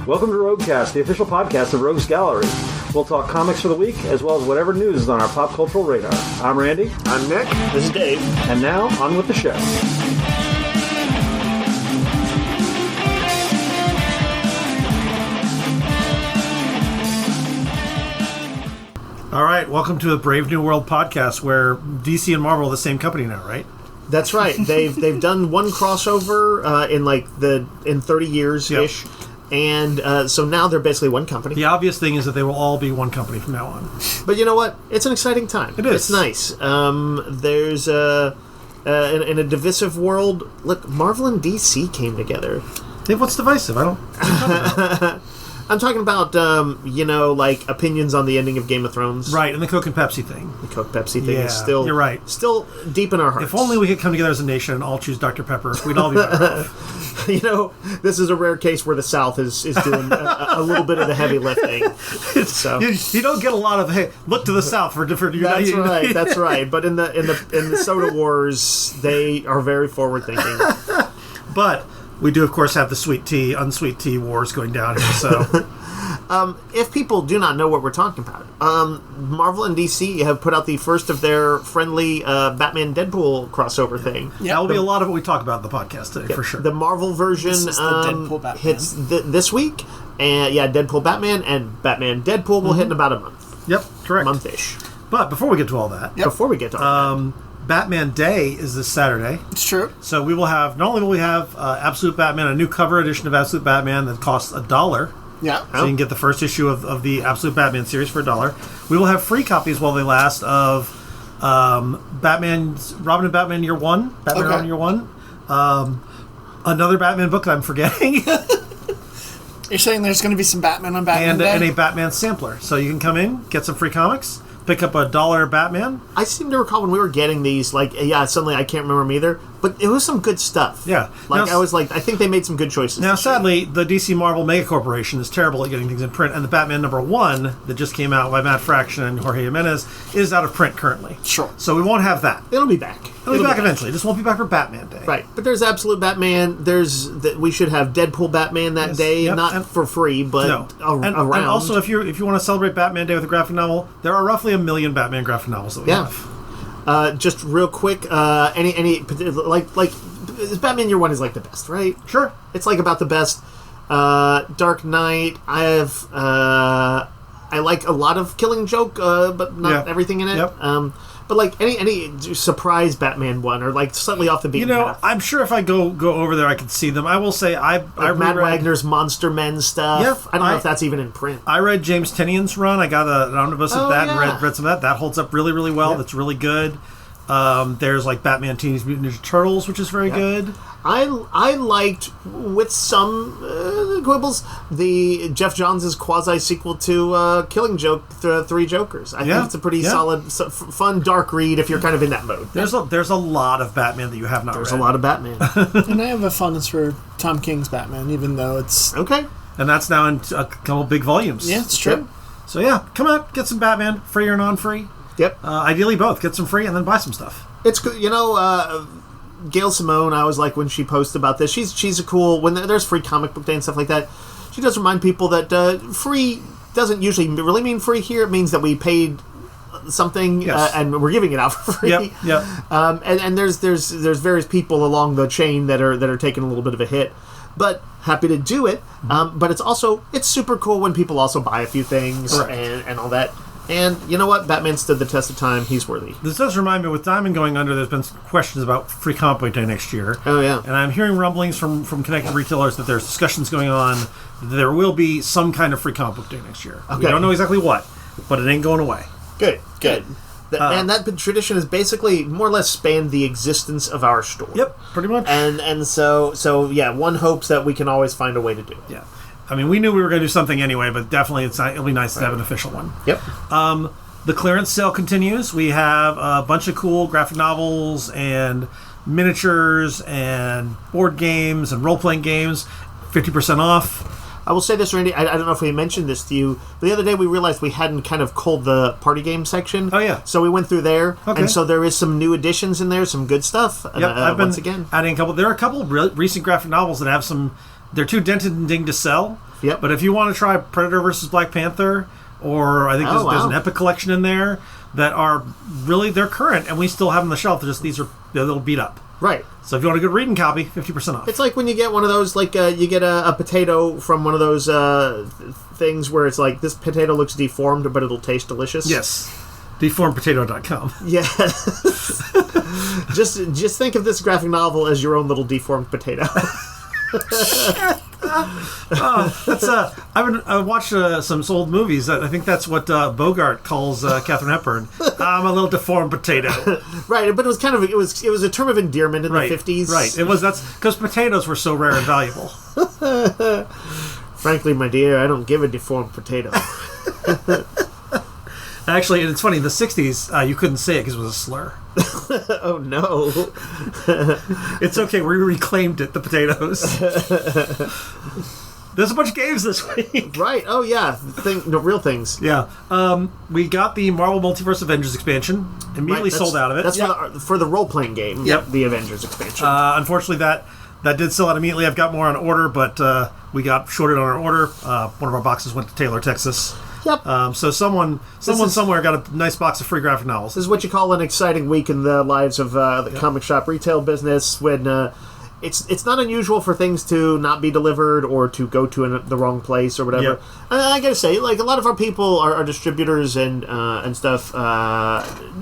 Welcome to Roguecast, the official podcast of Rogues Gallery. We'll talk comics for the week, as well as whatever news is on our pop cultural radar. I'm Randy. I'm Nick. This is Dave. And now, on with the show. All right, welcome to the Brave New World podcast, where DC and Marvel are the same company now, right? That's right. They've done one crossover in 30 years ish, and so now they're basically one company. The obvious thing is that they will all be one company from now on. But you know what? It's an exciting time. It is. It's nice. There's in a divisive world. Look, Marvel and DC came together. Dave, what's divisive? I don't. I'm talking about, like opinions on the ending of Game of Thrones. Right, and the Coke and Pepsi thing. The Coke Pepsi thing is still... You're right. Still deep in our hearts. If only we could come together as a nation and all choose Dr. Pepper, we'd all be better off. This is a rare case where the South is doing a little bit of the heavy lifting. So you don't get a lot of, hey, look to the South for different... That's right. But in the soda wars, they are very forward-thinking. But... we do, of course, have the sweet tea, unsweet tea wars going down here, so... if people do not know what we're talking about, Marvel and DC have put out the first of their friendly Batman-Deadpool crossover thing. Yeah, that will be a lot of what we talk about in the podcast today, for sure. The Marvel version hits this week, and Deadpool Batman and Batman Deadpool will hit in about a month. Yep, correct. Month-ish. But before we get to all that... Before we get to all that... Batman Day is this Saturday. It's true. So we will have, not only will we have Absolute Batman, a new cover edition of Absolute Batman that costs $1. Yeah. So you can get the first issue of the Absolute Batman series for $1. We will have free copies while they last of Robin and Batman Year One, Batman Robin Year One, another Batman book that I'm forgetting. You're saying there's going to be some Batman on Batman Day? And a Batman sampler. So you can come in, get some free comics, pick up $1 Batman. I seem to recall when we were getting these, suddenly I can't remember them either, but it was some good stuff. Yeah. I think they made some good choices. Now, sadly, the DC Marvel Mega Corporation is terrible at getting things in print, and the Batman #1 that just came out by Matt Fraction and Jorge Jimenez is out of print currently. Sure. So we won't have that. It'll be back. It'll be back eventually. It just won't be back for Batman Day. Right. But there's Absolute Batman. We should have Deadpool Batman that day, not for free, but around. And also, if you want to celebrate Batman Day with a graphic novel, there are roughly 1 million Batman graphic novels that we have. Just real quick, Batman Year One is like the best, right? Sure. It's like about the best. Dark Knight, I like a lot of Killing Joke, but not everything in it. Yep. But like any surprise Batman one, or like slightly off the beaten path. I'm sure if I go over there, I can see them. I will say I Matt Wagner's Monster Men stuff. Yep, I don't know if that's even in print. I read James Tynion's run. I got an omnibus of that and read some of that. That holds up really, really well. Yep. That's really good. There's like Batman Teenage Mutant Ninja Turtles, which is very good. I liked, with some quibbles, the Jeff Johns' quasi-sequel to Killing Joke, Three Jokers. I think it's a pretty solid, fun, dark read if you're kind of in that mode. There's a lot of Batman that you have not read. There's a lot of Batman. And I have a fondness for Tom King's Batman, even though it's... Okay. And that's now in a couple big volumes. Yeah, it's true. Yep. So come out, get some Batman, free or non-free. Yep. Ideally both. Get some free and then buy some stuff. It's good. Gail Simone, I always like when she posts about this. She's a cool... When there's free comic book day and stuff like that, she does remind people that free doesn't usually really mean free here. It means that we paid something and we're giving it out for free. Yep. And there's various people along the chain that are taking a little bit of a hit. But happy to do it. But it's super cool when people also buy a few things and all that. And you know what? Batman stood the test of time. He's worthy. This does remind me, with Diamond going under, there's been some questions about free comic book day next year. Oh, yeah. And I'm hearing rumblings from connected retailers that there's discussions going on that there will be some kind of free comic book day next year. Okay. We don't know exactly what, but it ain't going away. Good. And that tradition has basically more or less spanned the existence of our store. Yep, pretty much. And so one hopes that we can always find a way to do it. Yeah. I mean, we knew we were going to do something anyway, but definitely it'll be nice to have an official one. Yep. The clearance sale continues. We have a bunch of cool graphic novels and miniatures and board games and role-playing games, 50% off. I will say this, Randy, I don't know if we mentioned this to you, but the other day we realized we hadn't kind of culled the party game section. Oh, yeah. So we went through there, okay. And so there is some new additions in there, some good stuff. Yep, once again. Adding a couple. There are a couple of recent graphic novels that have some... They're too dented and dinged to sell, Yep. But if you want to try Predator versus Black Panther, or I think there's an Epic collection in there that are really, they're current, and we still have them on the shelf. They're a little beat up. Right. So if you want a good reading copy, 50% off. It's like when you get one of those, like you get a potato from one of those things where it's like, this potato looks deformed, but it'll taste delicious. Yes. DeformedPotato.com. Yeah. just think of this graphic novel as your own little deformed potato. I watched some old movies. I think that's what Bogart calls Katharine Hepburn. I'm a little deformed potato. Right, but it was kind of it was a term of endearment in the 50s. Right. That's because potatoes were so rare and valuable. Frankly, my dear, I don't give a deformed potato. Actually, and it's funny, in the 60s, you couldn't say it because it was a slur. Oh, no. It's okay, we reclaimed it, the potatoes. There's a bunch of games this week. Right, oh, yeah. Real things. Yeah. We got the Marvel Multiverse Avengers expansion. Immediately sold out of it. That's for the role-playing game, the Avengers expansion. Unfortunately, that did sell out immediately. I've got more on order, but we got shorted on our order. One of our boxes went to Taylor, Texas. Yep. So someone somewhere got a nice box of free graphic novels. This is what you call an exciting week in the lives of the comic shop retail business, when it's not unusual for things to not be delivered or to go to the wrong place or whatever. Yep. And I gotta say, like, a lot of our people, our distributors and stuff,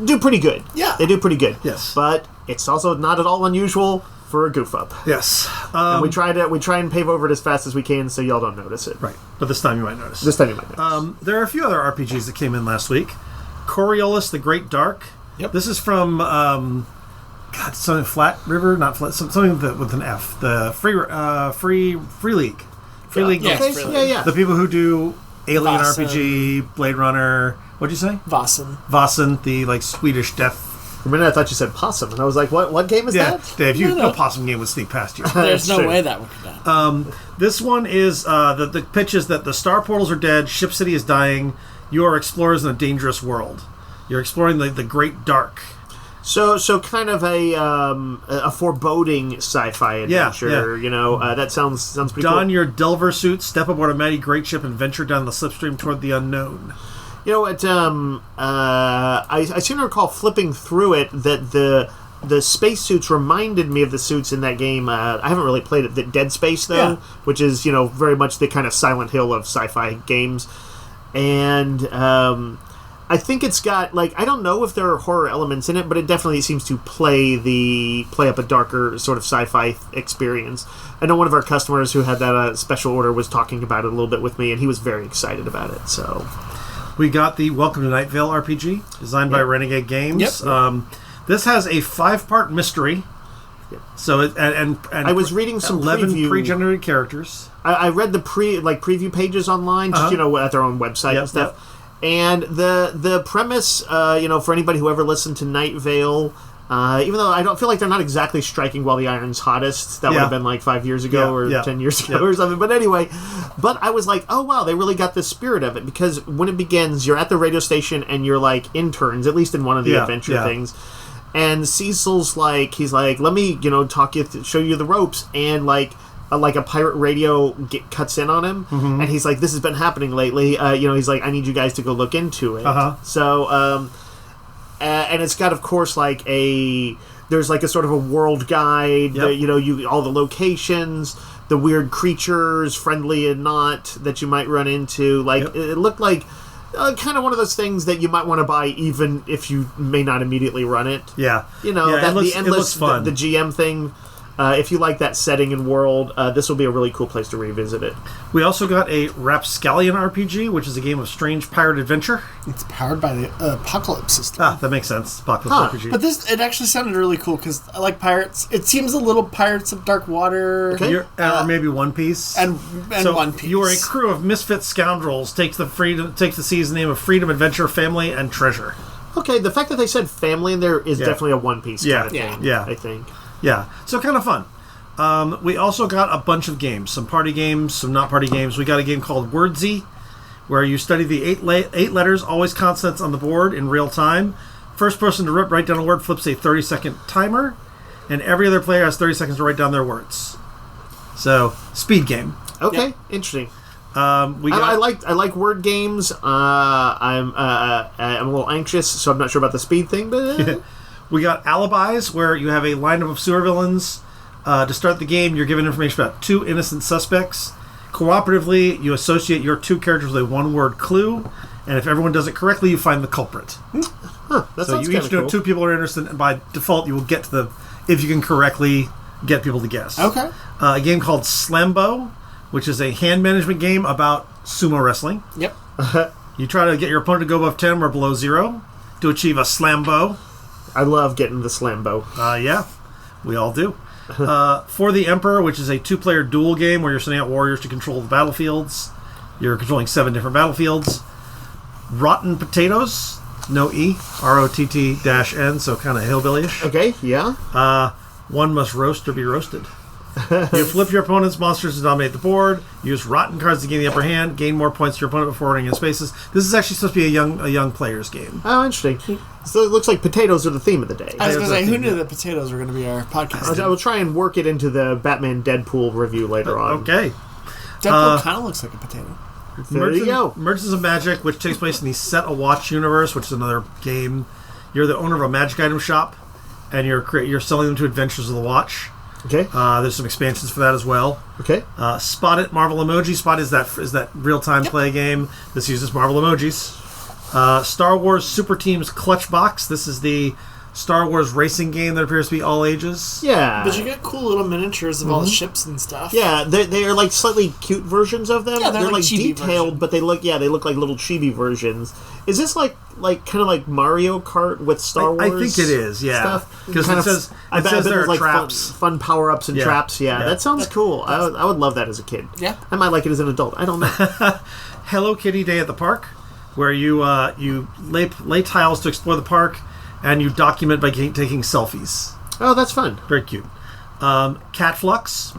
do pretty good. Yeah. They do pretty good. Yes. But it's also not at all unusual for a goof up. Yes. And we try and pave over it as fast as we can so y'all don't notice it. Right. But this time you might notice. There are a few other RPGs that came in last week. Coriolis the Great Dark. Yep. This is from something Flat River, not Flat, something with an F. The Free League. Free League. Yes, Okay. Free League. Yeah. The people who do Alien Vossen. RPG, Blade Runner. What'd you say? Vossen. The Swedish death. For a minute, I thought you said Possum, and I was like, "What game is that?" Dave, No. no Possum game would sneak past you. There's no true. way that would be done. This one is the pitch is that the star portals are dead, Ship City is dying. You are explorers in a dangerous world. You're exploring the Great Dark. So kind of a foreboding sci-fi adventure. Yeah. You know, that sounds pretty Don cool. your Delver suit, step aboard a mighty great ship, and venture down the slipstream toward the unknown. You know what? I seem to recall flipping through it that the spacesuits reminded me of the suits in that game. I haven't really played it. The Dead Space though, which is very much the kind of Silent Hill of sci-fi games, and I think it's got, like, I don't know if there are horror elements in it, but it definitely seems to play up a darker sort of sci-fi experience. I know one of our customers who had that special order was talking about it a little bit with me, and he was very excited about it. So We got the Welcome to Night Vale RPG, designed by Renegade Games. Yep. This has a 5-part mystery. Yep. So and I was reading some 11 pre-generated characters. I read the preview pages online, just at their own website and stuff. Yep. And the premise, for anybody who ever listened to Night Vale, even though I don't feel like they're not exactly striking while the iron's hottest, that would have been like 5 years ago or 10 years ago or something. But anyway, I was like, oh wow, they really got the spirit of it, because when it begins, you're at the radio station and you're like interns, at least in one of the adventure things. And Cecil's like, he's like, let me, talk you, show you the ropes, and like a pirate radio cuts in on him, and he's like, this has been happening lately. He's like, I need you guys to go look into it. So, and it's got, of course, there's like a sort of a world guide, all the locations, the weird creatures, friendly and not, that you might run into. It looked like kind of one of those things that you might want to buy even if you may not immediately run it. Yeah. The endless, it looks fun. The GM thing. If you like that setting and world, this will be a really cool place to revisit it. We also got a Rapscallion RPG, which is a game of strange pirate adventure. It's powered by the Apocalypse system. Ah, that makes sense. Apocalypse RPG. But it actually sounded really cool, because I like pirates. It seems a little Pirates of Dark Water. Okay. Or maybe One Piece. And One Piece. You are a crew of misfit scoundrels. Take the seas in the name of freedom, adventure, family, and treasure. Okay, the fact that they said family in there is definitely a One Piece kind of thing, I think. Yeah, so kind of fun. We also got a bunch of games. Some party games, some not party games. We got a game called Wordsy, where you study the eight letters, always consonants on the board in real time. First person to write down a word flips a 30-second timer, and every other player has 30 seconds to write down their words. So, speed game. Okay, interesting. I like word games. I'm a little anxious, so I'm not sure about the speed thing, but We got Alibis, where you have a lineup of sewer villains. To start the game, you're given information about 2 innocent suspects. Cooperatively, you associate your 2 characters with a one-word clue, and if everyone does it correctly, you find the culprit. that So sounds you each know cool. 2 people are innocent, and by default, you will get to if you can correctly get people to guess. Okay. A game called Slambo, which is a hand management game about sumo wrestling. Yep. You try to get your opponent to go above 10 or below 0 to achieve a Slambo. I love getting the Slambo. Yeah, we all do. For the Emperor, which is a 2-player duel game where you're sending out warriors to control the battlefields. You're controlling 7 different battlefields. Rotten Potatoes, no E, ROTT-N, so kind of hillbillyish. Okay, yeah. One must roast or be roasted. You flip your opponent's monsters to dominate the board. Use rotten cards to gain the upper hand. Gain more points to your opponent before running in spaces. This is actually supposed to be a young player's game. Oh, interesting. So it looks like potatoes are the theme of the day. I was going to say, who knew that potatoes were going to be our podcast? I will try and work it into the Batman Deadpool review later on. Okay. Deadpool kind of looks like a potato. There you go. Merchants of Magic, which takes place in the Set a Watch universe, which is another game. You're the owner of a magic item shop, and you're selling them to Adventures of the Watch. Okay. There's some expansions for that as well. Okay. Spot It, Marvel Emoji. Spot is that real-time play game. This uses Marvel emojis. Star Wars Super Teams Clutch Box. This is the Star Wars racing game that appears to be all ages. Yeah. But you get cool little miniatures of all the ships and stuff. Yeah, they are like slightly cute versions of them. Yeah, they're like chibi detailed, version. but they look like little chibi versions. Is this like kind of like Mario Kart with Star Wars? I think it is, yeah. Stuff? Because Kind it of- says I bet there there's are like traps. fun power ups and Yeah. traps. Yeah, Yeah. that sounds cool. I would love that as a kid. Yeah. I might like it as an adult. I don't know. Hello Kitty Day at the Park, where you lay tiles to explore the park, and you document by taking selfies. Oh, that's fun. Very cute. Cat Flux.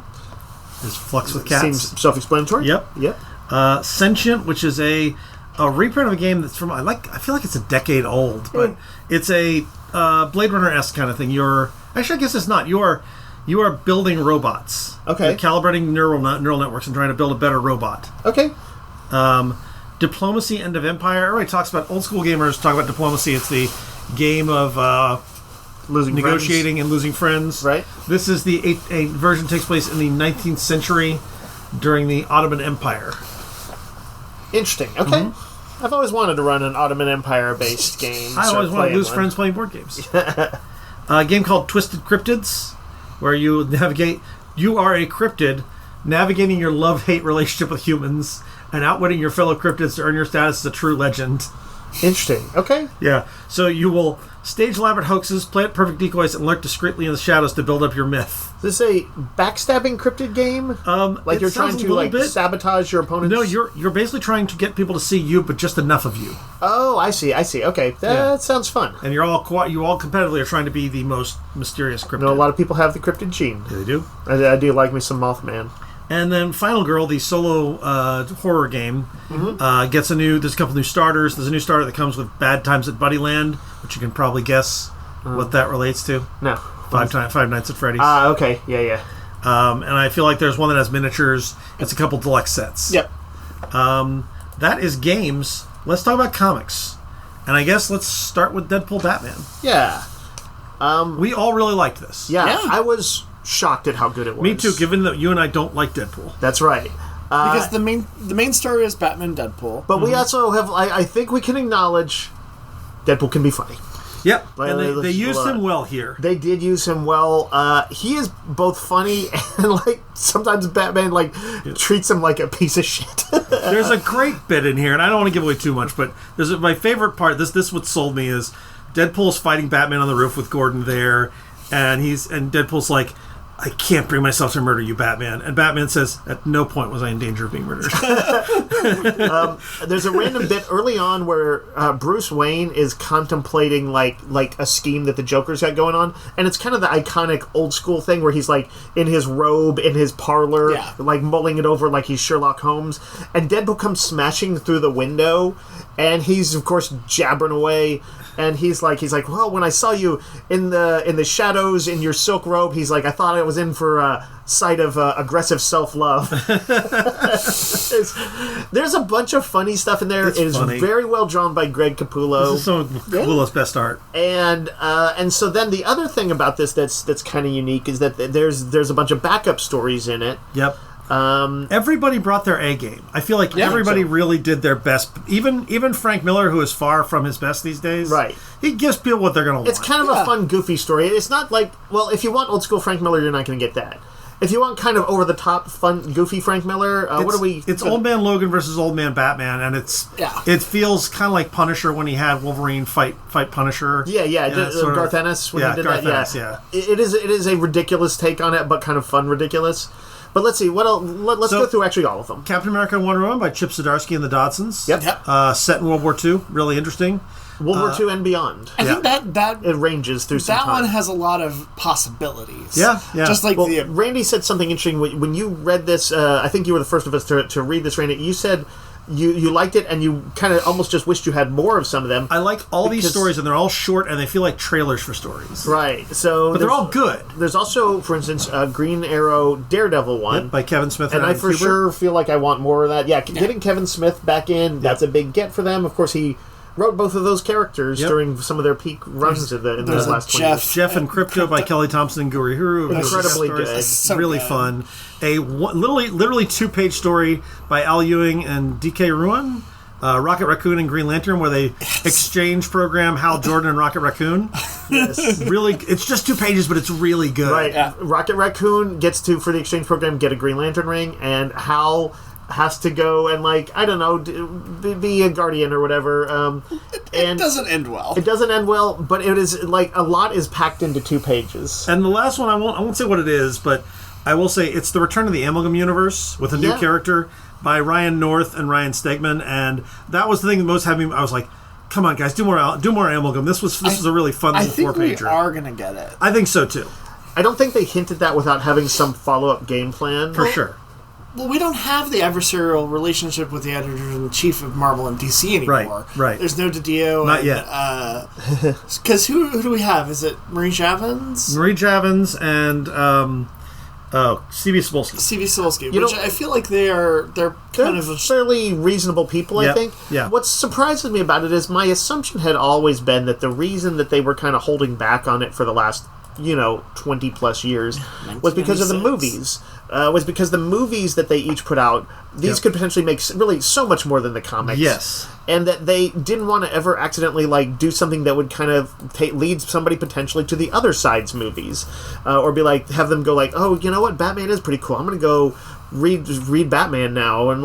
There's Flux with cats. Seems self-explanatory. Yep. Yep. Sentient, which is a reprint of a game that's from I feel like it's a decade old, but it's a Blade Runner-esque kind of thing. I guess it's not. You are building robots. Okay. You're calibrating neural networks and trying to build a better robot. Okay. Diplomacy, End of Empire. Everybody talks about old school gamers talk about diplomacy. It's the game of Losing negotiating and losing friends. Right. This is a version takes place in the 19th century during the Ottoman Empire. friends. Interesting. Okay. I've always wanted to run an Ottoman Empire-based game. I always want to lose friends playing board games. A game called Twisted Cryptids, where you navigate. You are a cryptid, navigating your love-hate relationship with humans and outwitting your fellow cryptids to earn your status as a true legend. Interesting. Okay. Yeah, so you will stage elaborate hoaxes, plant perfect decoys, and lurk discreetly in the shadows to build up your myth. Is this a backstabbing cryptid game? Like it you're trying sounds to a little like bit- sabotage your opponents? No, you're basically trying to get people to see you, but just enough of you. Oh, I see. Okay, that sounds fun. And you all competitively are trying to be the most mysterious cryptid. I know a lot of people have the cryptid gene. They do. I do like me some Mothman. And then Final Girl, the solo horror game, gets there's a couple new starters. There's a new starter that comes with Bad Times at Buddyland, which you can probably guess what that relates to. No. Five Nights at Freddy's. Okay. Yeah. And I feel like there's one that has miniatures. It's a couple deluxe sets. Yep. That is games. Let's talk about comics. And I guess let's start with Deadpool Batman. Yeah. We all really liked this. Yeah. I was shocked at how good it was. Me too, given that you and I don't like Deadpool. That's right. Because the main story is Batman Deadpool. But we also have, I think we can acknowledge Deadpool can be funny. Yep. Like, And they used him well here. They did use him well. He is both funny and like sometimes Batman treats him like a piece of shit. There's a great bit in here, and I don't want to give away too much, but my favorite part. This what sold me is Deadpool's fighting Batman on the roof with Gordon there, and Deadpool's like, I can't bring myself to murder you, Batman. And Batman says, at no point was I in danger of being murdered. There's a random bit early on where Bruce Wayne is contemplating like a scheme that the Joker's got going on, and it's kind of the iconic old school thing where he's like in his robe in his parlor, like mulling it over like he's Sherlock Holmes, and Deadpool comes smashing through the window, and he's of course jabbering away. And he's like, well, when I saw you in the shadows in your silk robe, he's like, I thought was in for a sight of aggressive self-love. There's a bunch of funny stuff in there. It is very well drawn by Greg Capullo. This is some of Capullo's best art. And so then the other thing about this that's kind of unique is that there's a bunch of backup stories in it. Yep. Everybody brought their A game. I feel like everybody really did their best. Even Frank Miller, who is far from his best these days, right? He gives people what they're going to want. It's kind of a fun, goofy story. It's not like, well, if you want old school Frank Miller, you're not going to get that. If you want kind of over the top, fun, goofy Frank Miller, what are we? It's Old Man Logan versus Old Man Batman, and it feels kind of like Punisher when he had Wolverine fight Punisher. Garth Ennis when he did that. Ennis, It is a ridiculous take on it, but kind of fun, ridiculous. But let's see. What else? Let's go through actually all of them. Captain America and Wonder Woman by Chip Zdarsky and the Dodsons. Yep. Set in World War II. Really interesting. World War II and beyond. I think that it ranges through some time. That one has a lot of possibilities. Yeah. Just like Randy said something interesting when you read this. I think you were the first of us to read this, Randy. You said you liked it and you kind of almost just wished you had more of some of them. I like all these stories, and they're all short, and they feel like trailers for stories. Right. So, but they're all good. There's also, for instance, Green Arrow Daredevil one by Kevin Smith, and I for sure feel like I want more of that. Yeah, getting Kevin Smith back in, that's a big get for them. Of course, he wrote both of those characters during some of their peak runs in those last 20 years. Jeff and Crypto by Kelly Thompson and Guri Huru. Incredibly good. So really fun. A literally 2-page story by Al Ewing and DK Ruan. Rocket Raccoon and Green Lantern, where they exchange program Hal Jordan and Rocket Raccoon. Yes. Really, it's just 2 pages, but it's really good. Right. Yeah. Rocket Raccoon gets to, for the exchange program, get a Green Lantern ring, and Hal has to go and, like, I don't know, be a guardian or whatever. It doesn't end well. It doesn't end well, but it is, like, a lot is packed into 2 pages. And the last one, I won't say what it is, but I will say it's the Return of the Amalgam Universe with a new character by Ryan North and Ryan Stegman, and that was the thing that most had me. I was like, "Come on, guys, do more Amalgam." This was a really fun little 4-pager. I think we are gonna get it. I think so too. I don't think they hinted that without having some follow-up game plan for sure. Well, we don't have the adversarial relationship with the editor-in-chief of Marvel and DC anymore. Right. There's no DiDio. Not yet. Because who do we have? Is it Marie Javins? Marie Javins and. C.B. Cebulski. Which I feel like they're kind of fairly reasonable people, I think. Yeah. What surprises me about it is my assumption had always been that the reason that they were kind of holding back on it for the last, 20 plus years was because of the movies. Was because the movies that they each put out, these could potentially make really so much more than the comics. Yes. And that they didn't want to ever accidentally do something that would kind of lead somebody potentially to the other side's movies, or be like, have them go like, oh, you know what, Batman is pretty cool. I'm going to go read Batman now, and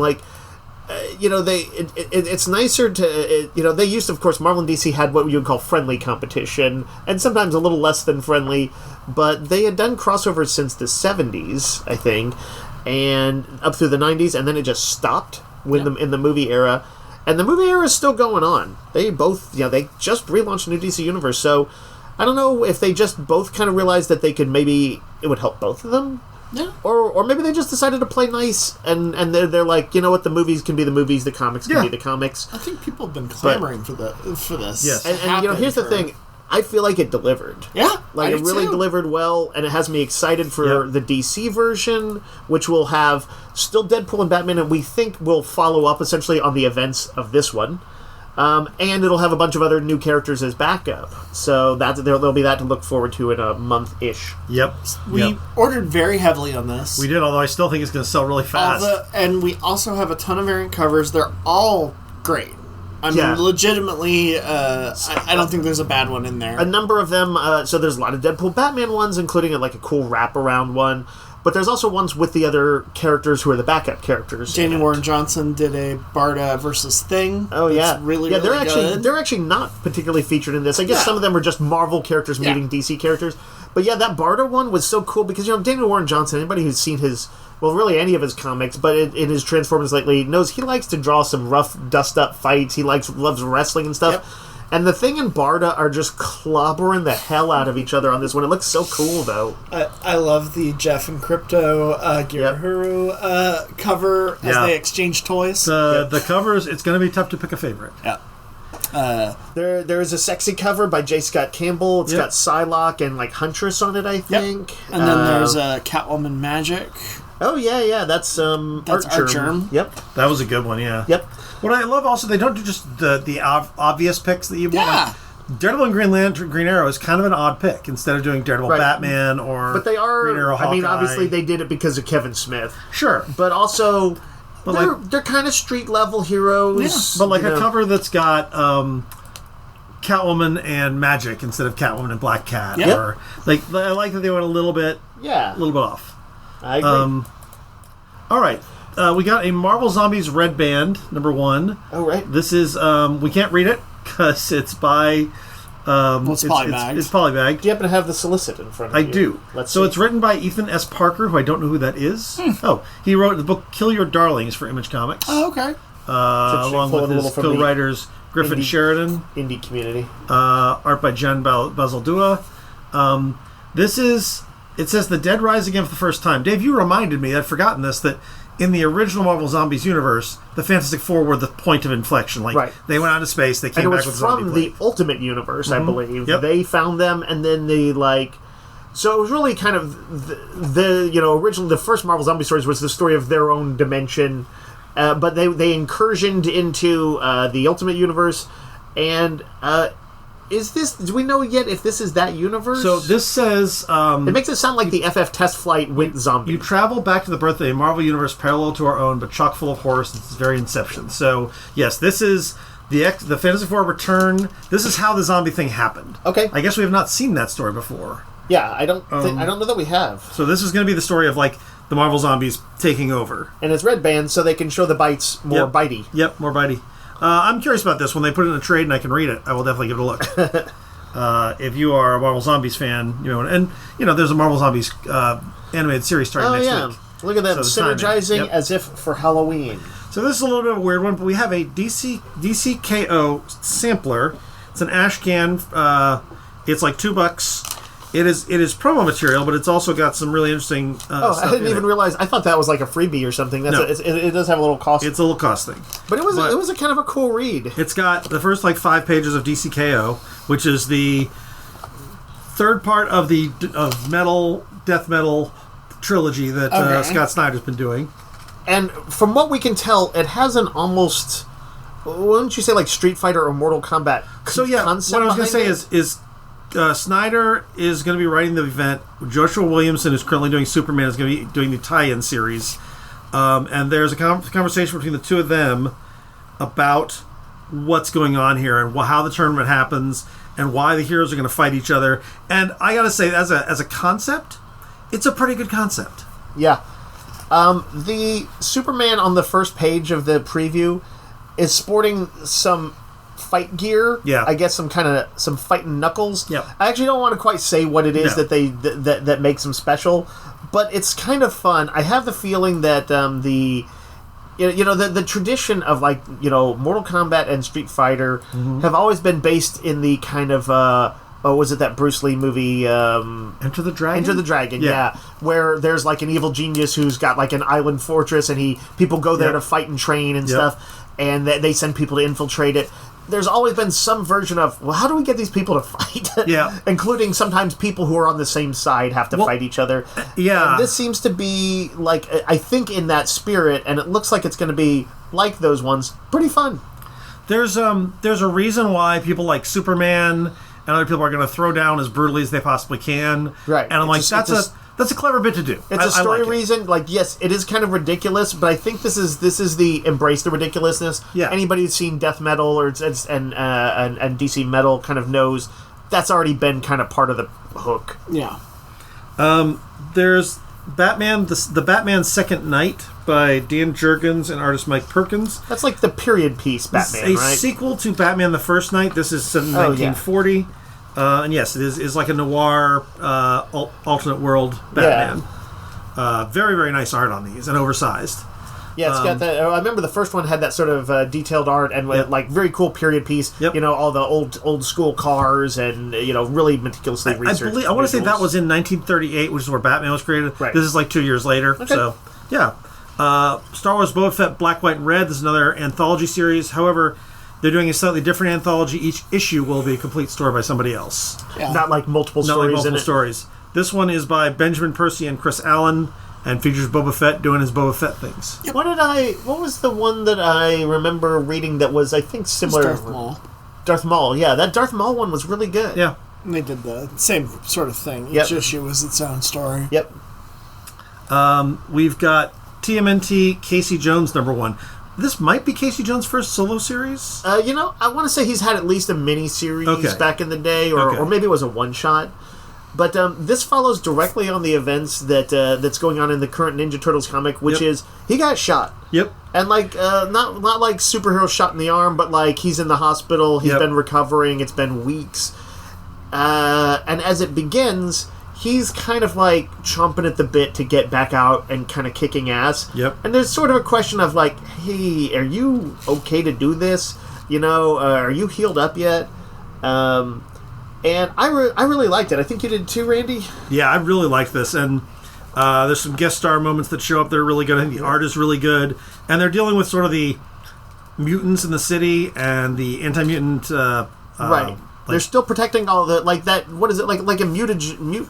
it's nicer to they used to, of course, Marvel and DC had what you would call friendly competition, and sometimes a little less than friendly, but they had done crossovers since the 70s, I think, and up through the 90s, and then it just stopped in the movie era. And the movie era is still going on. They both, they just relaunched a new DC Universe. So I don't know if they just both kind of realized that it would help both of them. Yeah. Or maybe they just decided to play nice and they're like, you know what, the movies can be the movies, the comics can be the comics. I think people have been clamoring for this. Yes. And here's the thing. I feel like it delivered. Yeah, it really delivered well, and it has me excited for the DC version, which will have still Deadpool and Batman, and we think will follow up essentially on the events of this one. And it'll have a bunch of other new characters as backup. So there'll be that to look forward to in a month-ish. Yep. We ordered very heavily on this. We did, although I still think it's going to sell really fast. And we also have a ton of variant covers. They're all great. I mean, legitimately, I don't think there's a bad one in there. A number of them, so there's a lot of Deadpool Batman ones, including a cool wraparound one. But there's also ones with the other characters who are the backup characters. Daniel Warren Johnson did a Barda versus Thing. Oh, yeah. Really good. They're actually not particularly featured in this. I guess some of them are just Marvel characters meeting DC characters. But yeah, that Barda one was so cool because, Daniel Warren Johnson, anybody who's seen really any of his comics, but in his Transformers lately, knows he likes to draw some rough, dust-up fights. He loves wrestling and stuff. Yep. And the Thing and Barda are just clobbering the hell out of each other on this one. It looks so cool, though. I love the Jeff and Crypto Girahuru cover as they exchange toys. The covers, it's going to be tough to pick a favorite. Yeah. There's a sexy cover by J. Scott Campbell. It's got Psylocke and like Huntress on it, I think. And then there's Catwoman Magic. Oh yeah, that's Art Germ. Yep, that was a good one. Yeah. Yep. What I love also, they don't do just the obvious picks that you want. Yeah. Daredevil and Green Lantern, Green Arrow is kind of an odd pick instead of doing Daredevil, Batman, or but they are. Green Arrow, I mean, Hawkeye. obviously they did it because of Kevin Smith. Sure, but also but they're kind of street level heroes. Yeah. But like a cover that's got Catwoman and Magic instead of Catwoman and Black Cat, or like I like that they went a little bit off. I agree. All right. We got a Marvel Zombies Red Band, number 1. Oh, right. This is, we can't read it because it's by... it's polybagged. It's polybagged. Do you happen to have the solicit in front of you? I do. Let's see. It's written by Ethan S. Parker, who I don't know who that is. Oh, he wrote the book Kill Your Darlings for Image Comics. Oh, okay. Along with his co-writers Griffin Sheridan. Indie community. Art by Jen Bazaldua. It says the dead rise again for the first time. Dave, you reminded me, I'd forgotten this, that in the original Marvel Zombies universe, the Fantastic Four were the point of inflection. Like, they went out of space, they came back with zombie from the Ultimate Universe, I believe. Yep. They found them, and then they, like... So it was really kind of originally the first Marvel Zombie stories was the story of their own dimension, but they incursioned into the Ultimate Universe, and... do we know yet if this is that universe? So this says... it makes it sound like the FF test flight with zombies. You travel back to the birth of a Marvel universe parallel to our own, but chock full of horror since its very inception. So, yes, this is the Fantastic Four return. This is how the zombie thing happened. Okay. I guess we have not seen that story before. Yeah, I don't know that we have. So this is going to be the story of, like, the Marvel zombies taking over. And it's red band, so they can show the bites more bitey. Yep, more bitey. I'm curious about this. When they put it in a trade and I can read it, I will definitely give it a look. If you are a Marvel Zombies fan, there's a Marvel Zombies animated series starting next week. Look at that, synergizing as if for Halloween. So this is a little bit of a weird one, but we have a DCKO sampler. It's an ash can. It's like $2. It is promo material, but it's also got some really interesting stuff. I didn't even realize. I thought that was like a freebie or something. No. It does have a little cost. It's a little cost thing. But it was a kind of a cool read. It's got the first 5 pages of DCKO, which is the third part of the death metal trilogy that Scott Snyder's been doing. And from what we can tell, it has an almost, wouldn't you say, like Street Fighter or Mortal Kombat concept? What I was going to say is Snyder is going to be writing the event. Joshua Williamson, who's currently doing Superman, is going to be doing the tie-in series. And there's a conversation between the two of them about what's going on here and how the tournament happens and why the heroes are going to fight each other. And I got to say, as a concept, it's a pretty good concept. Yeah. The Superman on the first page of the preview is sporting some fight gear. Yeah. I guess some fighting knuckles. Yep. I actually don't want to quite say what it is that makes them special, but it's kind of fun. I have the feeling that the tradition of Mortal Kombat and Street Fighter have always been based in the kind of was it that Bruce Lee movie Enter the Dragon? Enter the Dragon, yeah. Where there's like an evil genius who's got like an island fortress and people go there to fight and train and stuff, and they send people to infiltrate it. There's always been some version of, well, how do we get these people to fight? Yeah. Including sometimes people who are on the same side have to fight each other. Yeah. And this seems to be, I think in that spirit, and it looks like it's going to be like those ones. Pretty fun. There's a reason why people like Superman and other people are going to throw down as brutally as they possibly can. Right. And I'm like, that's a clever bit to do. It's a story reason. Yes, it is kind of ridiculous, but I think this is the embrace the ridiculousness. Yeah. Anybody who's seen death metal and DC metal kind of knows that's already been kind of part of the hook. Yeah. There's Batman, the Batman Second Night by Dan Jurgens and artist Mike Perkins. That's like the period piece Batman, right? A sequel to Batman the First Night. This is set in 1940. Yeah. And yes, it is like a noir alternate world Batman. Yeah. Very, very nice art on these and oversized. Yeah, it's got that. I remember the first one had that sort of detailed art and very cool period piece. Yep. All the old school cars and really meticulously researched. I want to say that was in 1938, which is where Batman was created. Right. This is like 2 years later. Okay. So yeah, Star Wars Boba Fett Black, White, and Red. This is another anthology series. However, They're doing a slightly different anthology. Each issue will be a complete story by somebody else. Yeah. Not like multiple stories in it. Stories. This one is by Benjamin Percy and Chris Allen, and features Boba Fett doing his Boba Fett things. Yep. What was the one that I remember reading that was, I think, similar? Darth Maul. Darth Maul, yeah. That Darth Maul one was really good. Yeah. And they did the same sort of thing. Yep. Each issue was its own story. Yep. We've got TMNT Casey Jones #1. This might be Casey Jones' first solo series. I want to say he's had at least a mini-series back in the day, or maybe it was a one-shot. But this follows directly on the events that's going on in the current Ninja Turtles comic, which is he got shot. Yep. And not like superhero shot in the arm, but like he's in the hospital. He's been recovering. It's been weeks. And as it begins, he's kind of like chomping at the bit to get back out and kind of kicking ass. Yep. And there's sort of a question of like, hey, are you okay to do this? Are you healed up yet? And I really liked it. I think you did too, Randy. Yeah, I really like this, and there's some guest star moments that show up that are really good. I think the art is really good, and they're dealing with sort of the mutants in the city and the anti-mutant. Right. They're still protecting all the that. What is it like a mutagen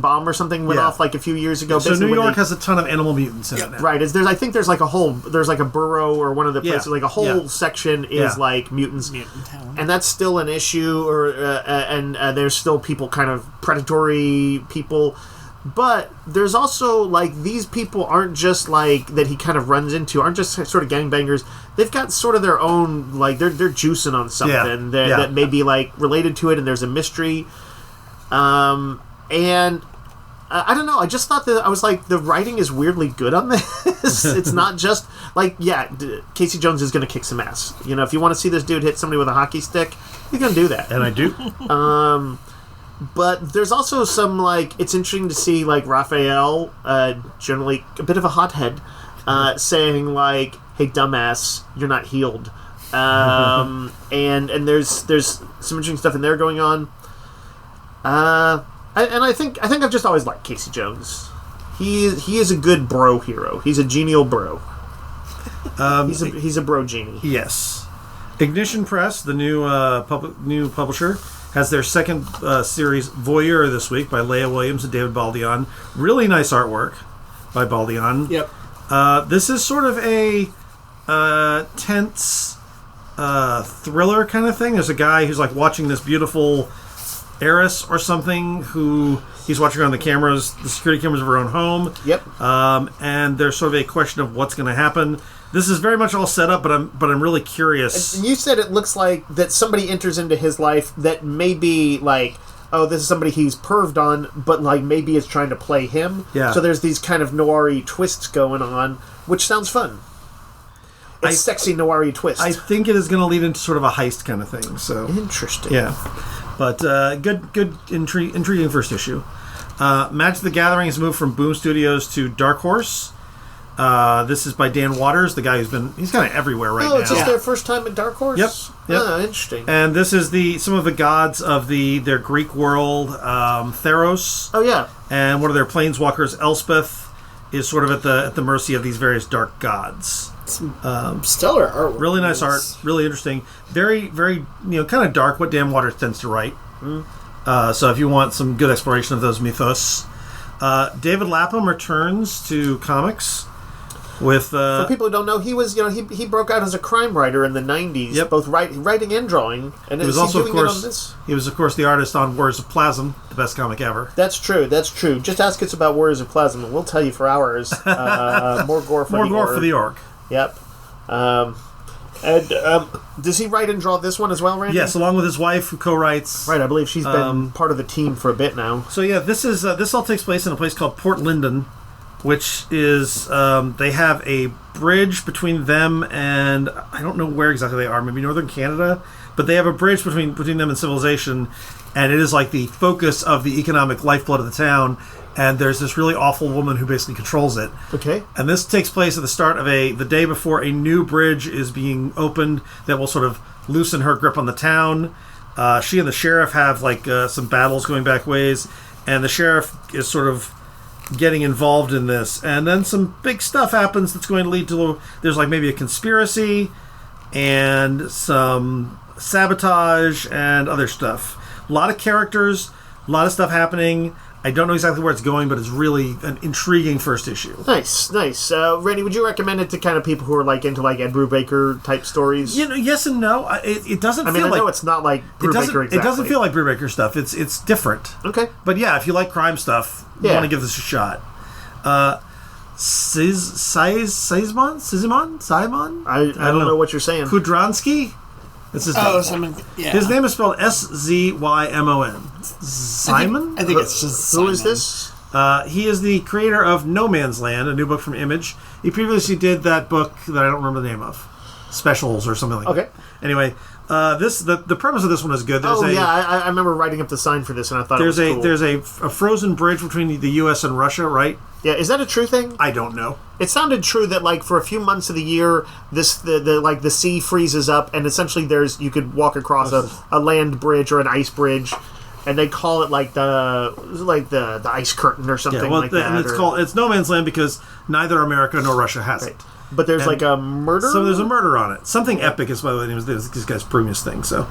bomb or something went off like a few years ago. So New York has a ton of animal mutants in it now. Right. I think there's like a borough or one of the places like a whole section is like mutants, Mutant town. and that's still an issue. And there's still people, kind of predatory people. But there's also, like, these people aren't just, like, that he kind of runs into, aren't just sort of gangbangers. They've got sort of their own, like, they're juicing on something that may be, like, related to it, and there's a mystery. And I don't know, I just thought that, I was like, the writing is weirdly good on this. It's not just, like, Casey Jones is going to kick some ass. If you want to see this dude hit somebody with a hockey stick, you're going to do that. And I do. But there's also some, like, it's interesting to see, like, Raphael, generally a bit of a hothead, saying, like, hey, dumbass, you're not healed. And there's some interesting stuff in there going on. I think I've just always liked Casey Jones. He is a good bro hero. He's a genial bro. He's a bro genie. Yes. Ignition Press, the new publisher, has their second series, Voyeur, this week by Leah Williams and David Baldion. Really nice artwork by Baldion. Yep. This is sort of a tense thriller kind of thing. There's a guy who's like watching this beautiful heiress or something who he's watching on the security cameras of her own home. Yep. And there's sort of a question of what's going to happen. This is very much all set up, but I'm really curious. And you said it looks like that somebody enters into his life that may be like, oh, this is somebody he's perved on, but like maybe is trying to play him. Yeah. So there's these kind of noir-y twists going on, which sounds fun. It's sexy noir-y twist. I think it is going to lead into sort of a heist kind of thing. So interesting. Yeah, but good, intriguing first issue. Magic the Gathering has moved from Boom Studios to Dark Horse. This is by Dan Waters, the guy he's kind of everywhere right now. Oh, it's just their first time at Dark Horse? Yep. Oh, interesting. And this is some of the gods of their Greek world, Theros. Oh, yeah. And one of their planeswalkers, Elspeth, is sort of at the mercy of these various dark gods. Stellar artwork. Really nice art, really interesting. Very, very, kind of dark, what Dan Waters tends to write. So if you want some good exploration of those mythos. David Lapham returns to comics. With for people who don't know, he was he broke out as a crime writer in the 90s, both writing and drawing. And he was also of course the artist on Warriors of Plasm, the best comic ever. That's true. Just ask us about Warriors of Plasm, and we'll tell you for hours. More gore for the orc. Yep. Does he write and draw this one as well, Randy? Yes, along with his wife, who co-writes. Right, I believe she's been part of the team for a bit now. So yeah, this all takes place in a place called Port Linden, which is they have a bridge between them and I don't know where exactly they are, maybe northern Canada, but they have a bridge between them and civilization, and it is like the focus of the economic lifeblood of the town. And there's this really awful woman who basically controls it. Okay. And this takes place at the start of the day before a new bridge is being opened that will sort of loosen her grip on the town. She and the sheriff have some battles going back ways, and the sheriff is sort of getting involved in this. And then some big stuff happens that's going to lead to there's maybe a conspiracy. and some sabotage and other stuff. A lot of characters, a lot of stuff happening. I don't know exactly where it's going, but it's really an intriguing first issue. Nice. Randy, would you recommend it to kind of people who are like into like Ed Brubaker type stories? Yes and no. It doesn't feel like... I know it's not like Brubaker exactly. It doesn't feel like Brubaker stuff. It's different. Okay. But yeah, if you like crime stuff, you want to give this a shot. Simon? I don't know what you're saying. Kudransky? That's his name. His name is spelled Szymon. Simon? I think it's just Who is this? He is the creator of No Man's Land, a new book from Image. He previously did that book that I don't remember the name of. Specials or something like that. Anyway, the premise of this one is good. I remember writing up the sign for this, and I thought it was cool. There's a frozen bridge between the U.S. and Russia, right? Yeah, is that a true thing? I don't know. It sounded true that like for a few months of the year, the sea freezes up, and essentially you could walk across a land bridge or an ice bridge, and they call it like the ice curtain or something like that. And it's No Man's Land because neither America nor Russia has it. But there's like a murder. So there's a murder on it. Something epic is by the name of this guy's previous thing. So,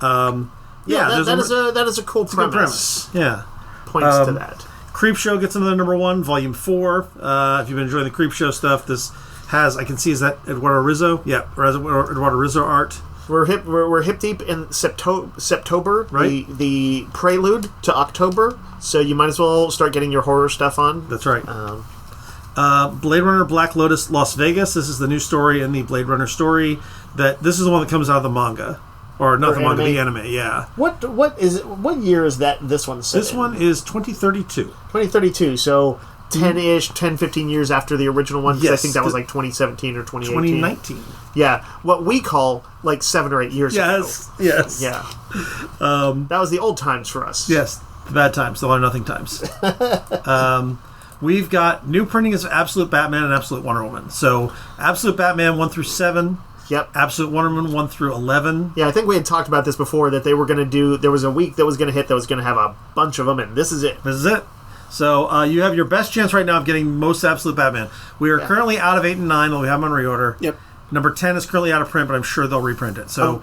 that is a cool premise. Good premise. Yeah, points to that. Creepshow gets another #1, Volume 4. If you've been enjoying the Creepshow stuff, this has, I can see, is that Eduardo Rizzo? Yeah, Eduardo Rizzo art. We're hip deep in September, right? The prelude to October. So you might as well start getting your horror stuff on. That's right. Blade Runner Black Lotus Las Vegas. This is the new story in the Blade Runner story. This is the one that comes out of the manga. Or not the manga, the anime, yeah. What year is that this one set This one is 2032. 2032, so 10-15 years after the original one, because I think that was like 2017 or 2018. 2019. Yeah, what we call like 7 or 8 years ago. Yes. Yeah. That was the old times for us. Yes, the bad times, the all or nothing times. We've got new printings of Absolute Batman and Absolute Wonder Woman. So, Absolute Batman 1 through 7. Yep. Absolute Wonder Woman 1 through 11. Yeah, I think we had talked about this before, that they were going to do... There was a week that was going to hit that was going to have a bunch of them, and this is it. This is it. So, you have your best chance right now of getting most Absolute Batman. We are currently out of 8 and 9, though we have them on reorder. Yep. Number 10 is currently out of print, but I'm sure they'll reprint it. So,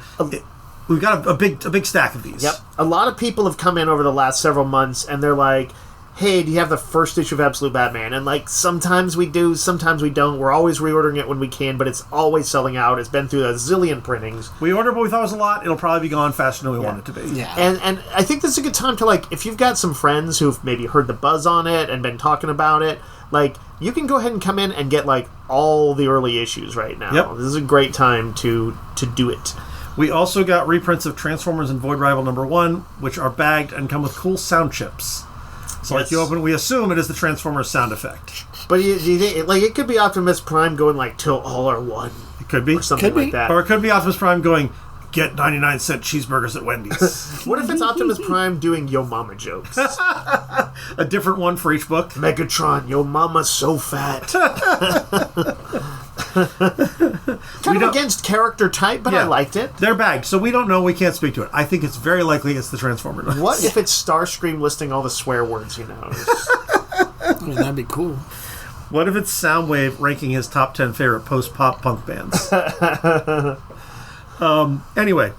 we've got a big stack of these. Yep. A lot of people have come in over the last several months, and they're like... Hey, do you have the first issue of Absolute Batman? And like, sometimes we do, sometimes we don't. We're always reordering it when we can, but it's always selling out. It's been through a zillion printings. We ordered what we thought was a lot. It'll probably be gone faster than we want it to be. Yeah. And I think this is a good time to, like, if you've got some friends who've maybe heard the buzz on it and been talking about it, like, you can go ahead and come in and get, like, all the early issues right now. Yep. This is a great time to do it. We also got reprints of Transformers and Void Rival #1, which are bagged and come with cool sound chips. So, like, you open, we assume it is the Transformers sound effect. But it could be Optimus Prime going like "till all are one." It could be, or something like that, or it could be Optimus Prime going, "Get 99-cent cheeseburgers at Wendy's." What if it's Optimus Prime doing "Yo Mama" jokes? A different one for each book. Megatron, yo mama's so fat. Kind of against character type, but I liked it. They're bagged, so we don't know. We can't speak to it. I think it's very likely it's the Transformer. What if it's Starscream listing all the swear words he knows? I mean, that'd be cool. What if it's Soundwave ranking his top 10 favorite post-pop punk bands? Anyway,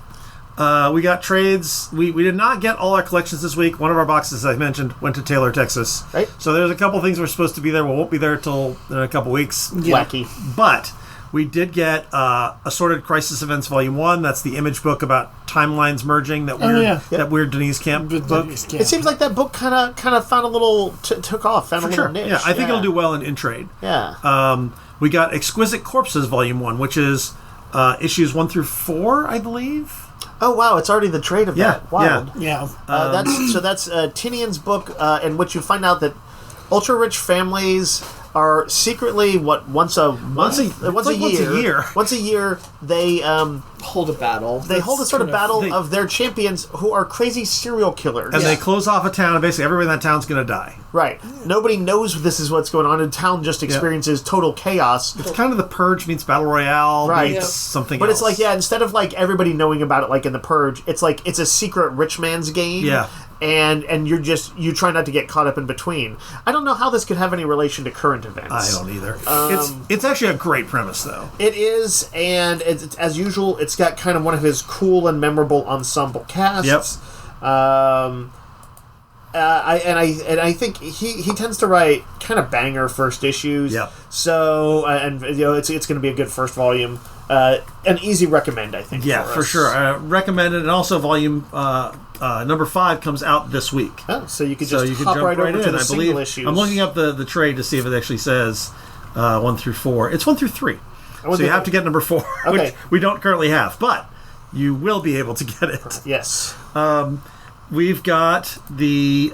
we got trades. We did not get all our collections this week. One of our boxes, as I mentioned, went to Taylor, Texas. Right. So there's a couple things we're supposed to be there. We won't be there till in a couple weeks. Yeah. Wacky. But we did get Assorted Crisis Events Volume 1. That's the Image book about timelines merging. That weird Denise Camp book. It seems like that book kind of found a little took off. Found a little niche. Yeah, I think it'll do well in trade. Yeah. We got Exquisite Corpses Volume 1, which is issues 1 through 4, I believe. Oh wow! It's already the trade of that. Wild. Yeah. That's Tinian's book, in which you find out that ultra rich families are secretly once a year they hold a battle. They hold a sort of battle of their champions who are crazy serial killers, and they close off a town, and basically everybody in that town's going to die. Right. Nobody knows this is what's going on, and the town just experiences total chaos. It's kind of the Purge meets Battle Royale meets something but else. But it's like, instead of like everybody knowing about it like in the Purge, it's like it's a secret rich man's game. Yeah. and you try not to get caught up in between. I don't know how this could have any relation to current events. I don't either. It's actually a great premise, though. It is, and it's, as usual, it's got kind of one of his cool and memorable ensemble casts. Yep. I think he tends to write kind of banger first issues. Yep. So it's going to be a good first volume. An easy recommend, I think. Yeah, for sure. Recommended, and also volume number 5 comes out this week. Oh, so you could hop jump right over in. to the I single believe issues. I'm looking up the trade to see if it actually says 1 through 4. It's 1 through 3. So you have to get number 4, Okay. which we don't currently have, but you will be able to get it. Yes. We've got the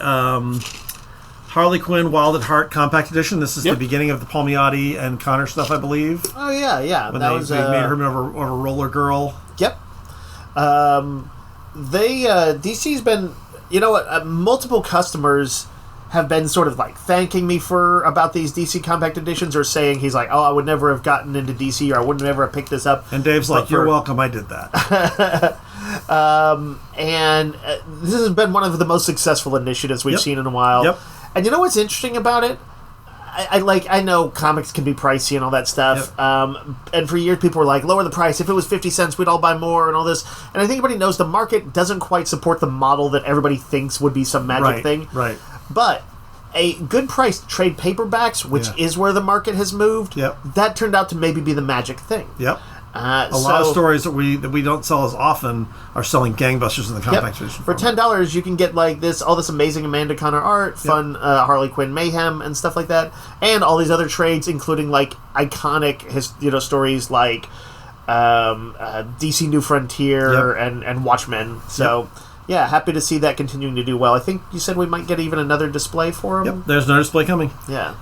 Harley Quinn Wild at Heart Compact Edition. This is the beginning of the Palmiotti and Connor stuff, I believe. Oh, yeah. When they made her over Roller Girl. Yep. DC's been, multiple customers have been sort of like thanking me about these DC Compact Editions, or saying he's like, oh, I would never have gotten into DC, or I would never have picked this up. And Dave's like, you're welcome, I did that. And this has been one of the most successful initiatives we've seen in a while. Yep. And you know what's interesting about it? I know comics can be pricey and all that stuff. Yep. And for years people were like, lower the price. If it was 50 cents, we'd all buy more and all this. And I think everybody knows the market doesn't quite support the model that everybody thinks would be some magic thing. Right. But a good priced trade paperbacks, which is where the market has moved, that turned out to maybe be the magic thing. Yep. A lot of stories that we don't sell as often are selling gangbusters in the compact edition. For $10, you can get like all this amazing Amanda Connor art, fun Harley Quinn mayhem and stuff like that, and all these other trades, including like iconic stories like DC New Frontier and Watchmen. So. Yeah, happy to see that continuing to do well. I think you said we might get even another display for them. Yep, there's another display coming. Yeah.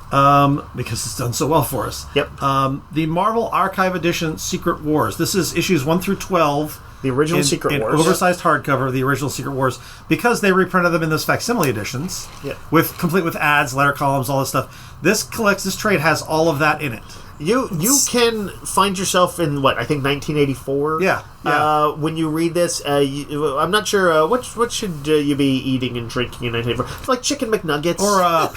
Because it's done so well for us. Yep. The Marvel Archive Edition Secret Wars. This is issues 1 through 12. The original Secret Wars. Oversized hardcover of the original Secret Wars. Because they reprinted them in those facsimile editions. Yep. Complete with ads, letter columns, all this stuff. This trade has all of that in it. You can find yourself in I think 1984. Yeah. When you read this, I'm not sure what should you be eating and drinking in 1984. Like chicken McNuggets or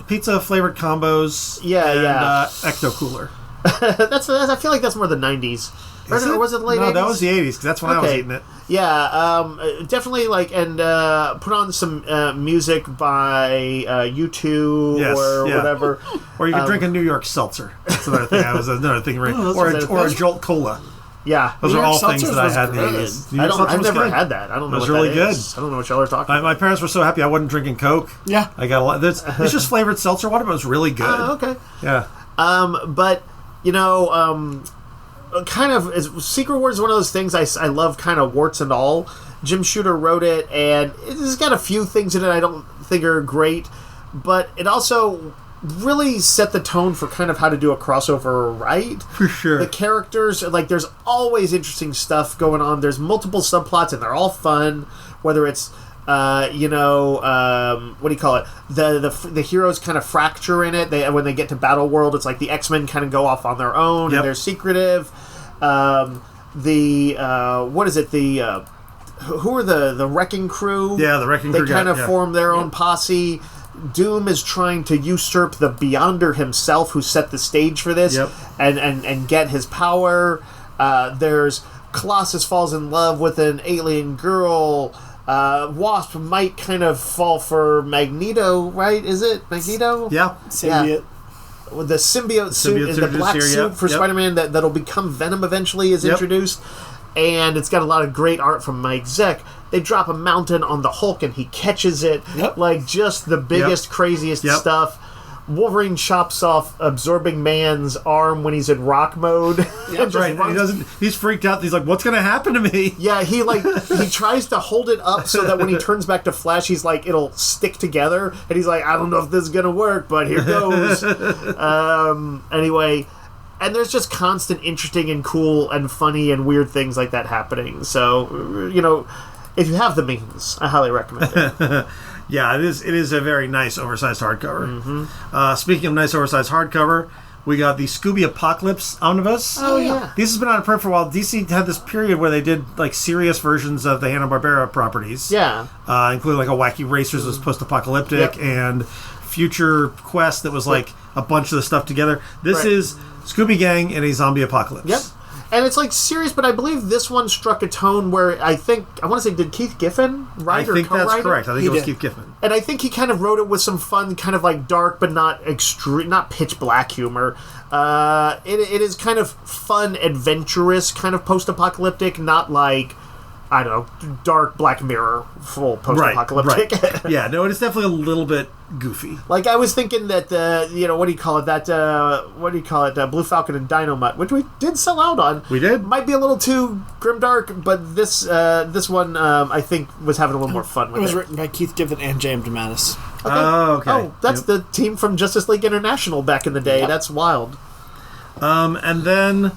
pizza flavored combos. Yeah, Ecto Cooler. I feel like that's more the 90s. Or was it the late 80s? No, that was the 80s, because that's when I was eating it. Yeah, definitely, put on some music by U2 or whatever. Or you can drink a New York seltzer. That's another thing. Or a Jolt Cola. Yeah. Those are all things that I had in the 80s. I've never had that. I don't know what really that good. is. I don't know what y'all are talking about. My parents were so happy I wasn't drinking Coke. Yeah. I got a lot. It's just flavored seltzer water, but it was really good. Okay. Yeah. But, kind of Secret Wars is one of those things I love, kind of warts and all. Jim Shooter wrote it, and it's got a few things in it I don't think are great, but it also really set the tone for kind of how to do a crossover right. For sure. The characters, there's always interesting stuff going on. There's multiple subplots, and they're all fun, whether it's what do you call it? The heroes kind of fracture in it. When they get to Battle World, it's like the X-Men kind of go off on their own, and they're secretive. What is it? Who are the Wrecking Crew? Yeah, the Wrecking Crew. They kind of form their own posse. Doom is trying to usurp the Beyonder himself, who set the stage for this, and get his power. There's Colossus falls in love with an alien girl. Wasp might kind of fall for Magneto, right? Is it Magneto? Yeah. Symbiote. The symbiote suit, the black suit for Spider-Man that'll become Venom eventually is introduced. And it's got a lot of great art from Mike Zeck. They drop a mountain on the Hulk and he catches it. Just the biggest, craziest stuff. Wolverine chops off Absorbing Man's arm when he's in rock mode. That's right. He's freaked out. He's like, "What's going to happen to me?" Yeah, he tries to hold it up so that when he turns back to Flash, he's like, it'll stick together. And he's like, "I don't know if this is going to work, but here goes." Anyway, and there's just constant, interesting, and cool, and funny, and weird things like that happening. So, if you have the means, I highly recommend it. Yeah, it is a very nice oversized hardcover. Mm-hmm. Speaking of nice oversized hardcover, We got the Scooby Apocalypse Omnibus. Oh, yeah. This has been out of print for a while. DC had this period where they did like serious versions of the Hanna-Barbera properties. Yeah. Including like a Wacky Racers that was post-apocalyptic and Future Quest that was like a bunch of the stuff together. This is Scooby Gang in a zombie apocalypse. Yep. And it's like serious, but I believe this one struck a tone where I want to say, did Keith Giffen write or co-write? I think that's correct. I think it was did. Keith Giffen. And I think he kind of wrote it with some fun, kind of like dark, but not extreme, not pitch black humor. It is kind of fun, adventurous, kind of post-apocalyptic, not like, I don't know, dark Black Mirror full post-apocalyptic. Right. Yeah, no, it's definitely a little bit goofy. Like, I was thinking that, what do you call it, Blue Falcon and Dynamite, which we did sell out on. We did? Might be a little too grimdark, but this one, I think, was having a little more fun with it. It was written by Keith Giffen and J.M. DeMatteis. Okay. Oh, okay. Oh, that's the team from Justice League International back in the day. Yep. That's wild. And then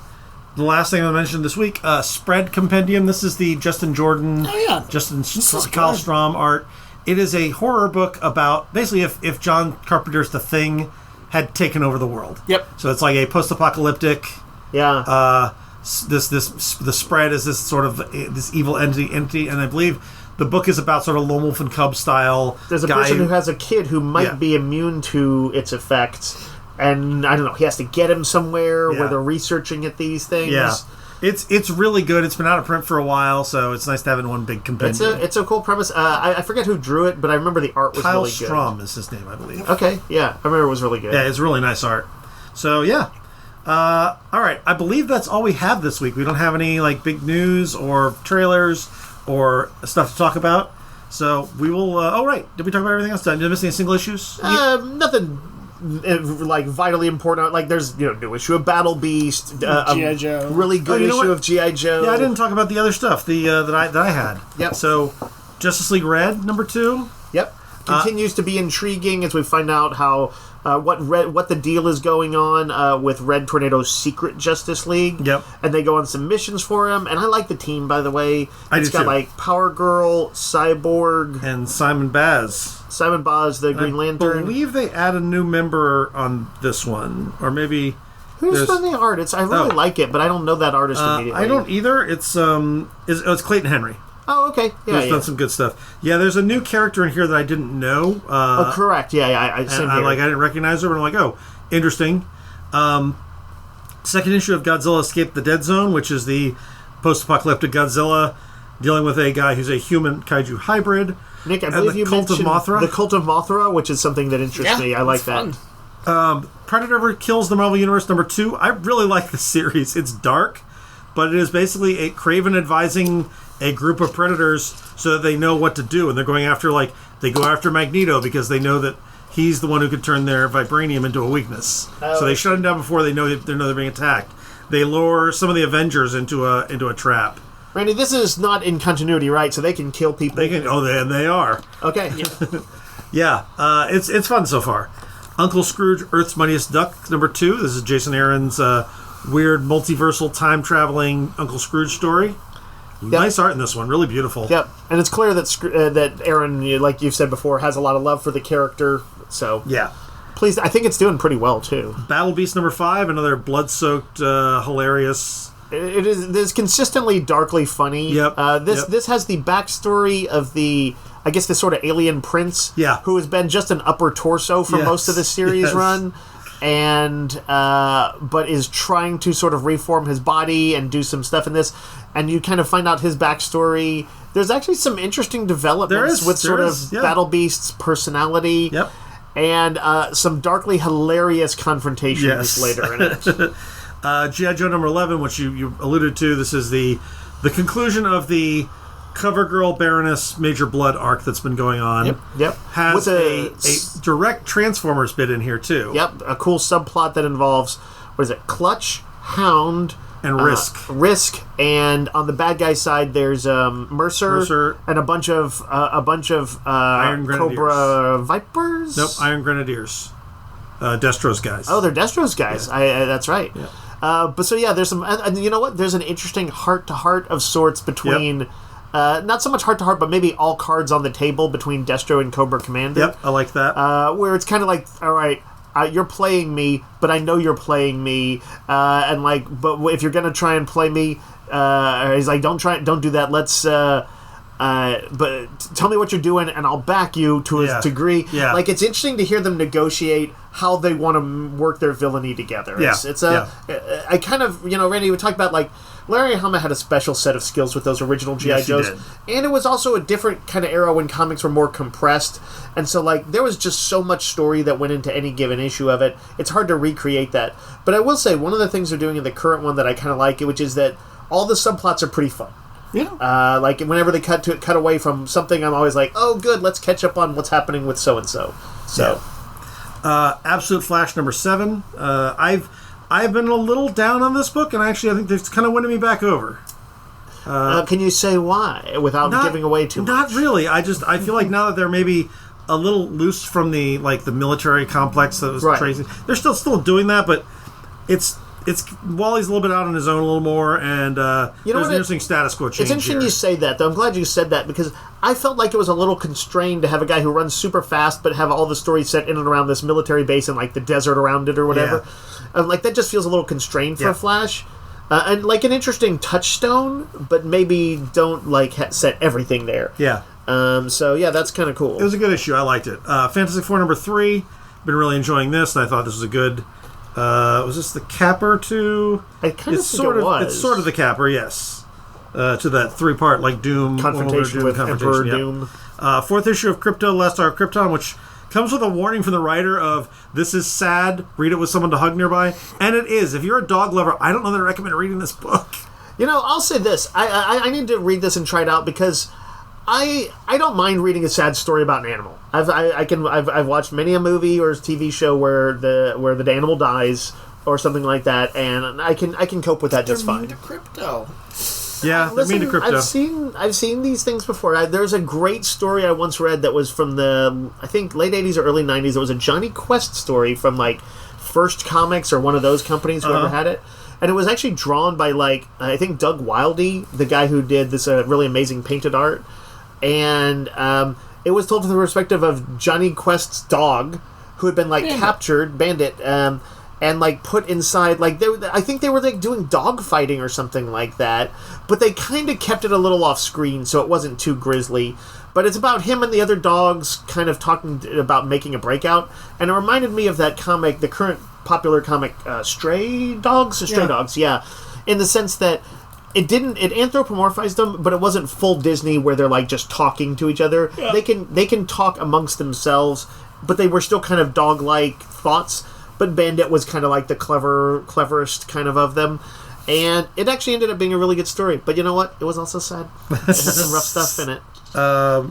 the last thing I mentioned this week, Spread Compendium. This is the Justin Jordan, Justin Kyle Strom art. It is a horror book about basically if John Carpenter's The Thing had taken over the world. Yep. So it's like a post-apocalyptic. Yeah. The Spread is this sort of this evil entity, and I believe the book is about sort of lone wolf and cub style. There's a person who has a kid who might be immune to its effects, and I don't know. He has to get him somewhere where they're researching at these things. Yeah. It's really good. It's been out of print for a while, so it's nice to have it in one big compendium. It's a cool premise. I forget who drew it, but I remember the art was Kyle really good. Strom is his name, I believe. Okay, yeah. I remember it was really good. Yeah, it's really nice art. So, yeah. All right. I believe that's all we have this week. We don't have any like big news or trailers or stuff to talk about. So we will... oh, right. Did we talk about everything else? Did I miss any single issues? Nothing... like vitally important. Like there's new issue of Battle Beast, G.I. Joe, really good issue of G.I. Joe. Yeah, I didn't talk about the other stuff that I had. Yep. So Justice League Red #2. Yep. Continues to be intriguing as we find out how what the deal is going on with Red Tornado's secret Justice League. Yep. And they go on some missions for him. And I like the team, by the way. It's got like Power Girl, Cyborg, and Simon Baz, the Green Lantern. I believe they add a new member on this one, or maybe who's done the art? I really like it, but I don't know that artist immediately. I don't either. It's Clayton Henry. Oh, okay. Yeah, He's done some good stuff. Yeah, there's a new character in here that I didn't know. Correct. Yeah. I didn't recognize her, but I'm like, oh, interesting. Second issue of Godzilla Escape the Dead Zone, which is the post-apocalyptic Godzilla dealing with a guy who's a human kaiju hybrid. Nick, I believe you mentioned the Cult of Mothra, which is something that interests me. I like that. Predator Kills the Marvel Universe #2. I really like this series. It's dark, but it is basically a Kraven advising a group of predators so that they know what to do, and they're going after they go after Magneto because they know that he's the one who could turn their vibranium into a weakness. So they shut him down before they know they're being attacked. They lure some of the Avengers into a trap. Randy, this is not in continuity, right? So they can kill people. They can. Oh, they are. Okay. Yeah. It's fun so far. Uncle Scrooge, Earth's Mightiest Duck #2. This is Jason Aaron's weird multiversal time traveling Uncle Scrooge story. Yep. Nice art in this one, really beautiful. Yep, and it's clear that Aaron, like you've said before, has a lot of love for the character. So yeah, please, I think it's doing pretty well too. Battle Beast #5, another blood-soaked, hilarious. It is consistently darkly funny. Yep. This has the backstory of the sort of alien prince. Yeah. Who has been just an upper torso for most of the series run. And but is trying to sort of reform his body and do some stuff in this, and you kind of find out his backstory. There's actually some interesting developments with Battle Beast's personality, and some darkly hilarious confrontations later in it. G.I. Joe #11, which you alluded to. This is the conclusion of the CoverGirl Baroness Major Blood arc that's been going on. Yep. Has a direct Transformers bit in here too. Yep. A cool subplot that involves Clutch, Hound, and Risk, and on the bad guy side there's Mercer, and a bunch of Iron Cobra Vipers. Nope, Iron Grenadiers. Destro's guys. Oh, they're Destro's guys. Yeah. That's right. Yeah. But so yeah, there's some, and you know what? There's an interesting heart-to-heart of sorts between. Not so much heart-to-heart, but maybe all cards on the table between Destro and Cobra Commander. Yep, I like that. Where it's kind of like, all right, you're playing me, but I know you're playing me, and like, but if you're gonna try and play me, he's like, don't do that. Let's, but tell me what you're doing, and I'll back you to a degree. Yeah. Like, it's interesting to hear them negotiate how they want to work their villainy together. I kind of, Randy, we talked about, like, Larry Hama had a special set of skills with those original G.I. Joes. And it was also a different kind of era when comics were more compressed. And so, like, there was just so much story that went into any given issue of it. It's hard to recreate that. But I will say, one of the things they're doing in the current one that I kind of like, which is that all the subplots are pretty fun. Yeah. Like, whenever they cut away from something, I'm always like, oh, good, let's catch up on what's happening with so-and-so. So. Absolute Flash number 7. I've been a little down on this book, and actually I think it's kind of winning me back over. Can you say why, without giving away too much? Not really. I feel like now that they're maybe a little loose from the military complex that was crazy. They're still doing that, but it's Wally's a little bit out on his own a little more, and there's an interesting status quo change. It's interesting you say that, though. I'm glad you said that, because I felt like it was a little constrained to have a guy who runs super fast, but have all the stories set in and around this military base and like the desert around it or whatever. Like, that just feels a little constrained for Flash. And like an interesting touchstone, but maybe don't like set everything there. Yeah. So yeah, that's kind of cool. It was a good issue. I liked it. Fantastic Four number 3. Been really enjoying this, and I thought this was a good. Was this the capper to? I kind of think it was. It's sort of the capper, yes. To that 3-part like Doom confrontation with Emperor Doom. 4th issue of Crypto, Last Star of Krypton, which comes with a warning from the writer of "This is sad. Read it with someone to hug nearby." And it is. If you're a dog lover, I don't know that I recommend reading this book. I'll say this: I need to read this and try it out, because I don't mind reading a sad story about an animal. I've watched many a movie or TV show where the animal dies or something like that, and I can cope with that just fine. To Crypto. Yeah, they're mean to Crypto. I've seen these things before. There's a great story I once read that was from the, I think, late 80s or early 90s. It was a Johnny Quest story from like First Comics or one of those companies, whoever had it. And it was actually drawn by, like, I think Doug Wildey, the guy who did this really amazing painted art. And it was told from the perspective of Johnny Quest's dog, who had been like captured, Bandit, and like put inside, like I think they were like doing dog fighting or something like that, but they kind of kept it a little off screen so it wasn't too grisly. But it's about him and the other dogs kind of talking about making a breakout, and it reminded me of that comic, the current popular comic, Stray Dogs, in the sense that it anthropomorphized them, but it wasn't full Disney where they're like just talking to each other. Yeah. They can talk amongst themselves, but they were still kind of dog-like thoughts. But Bandit was kind of like the cleverest kind of them. And it actually ended up being a really good story. But you know what? It was also sad. It had some rough stuff in it.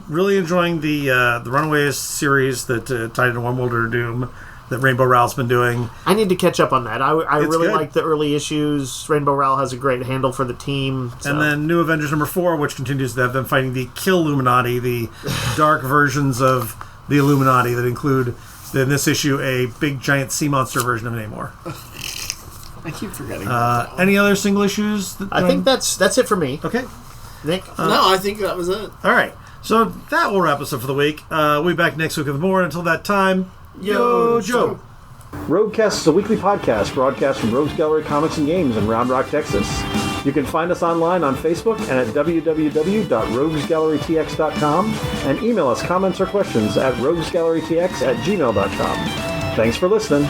Really enjoying the Runaways series that tied into One World Order Doom that Rainbow Rowell's been doing. I need to catch up on that. I really like the early issues. Rainbow Rowell has a great handle for the team. So. And then New Avengers number 4, which continues to have them fighting the Kill Illuminati, the dark versions of the Illuminati that include, in this issue, a big giant sea monster version of Namor. I keep forgetting. Any other single issues? I think that's it for me. Okay. Nick? No, I think that was it. All right. So that will wrap us up for the week. We'll be back next week with more. Until that time, yo, Joe. Roguecast is a weekly podcast broadcast from Rogues Gallery Comics and Games in Round Rock, Texas. You can find us online on Facebook and at www.roguesgallerytx.com and email us comments or questions at roguesgallerytx@gmail.com. Thanks for listening.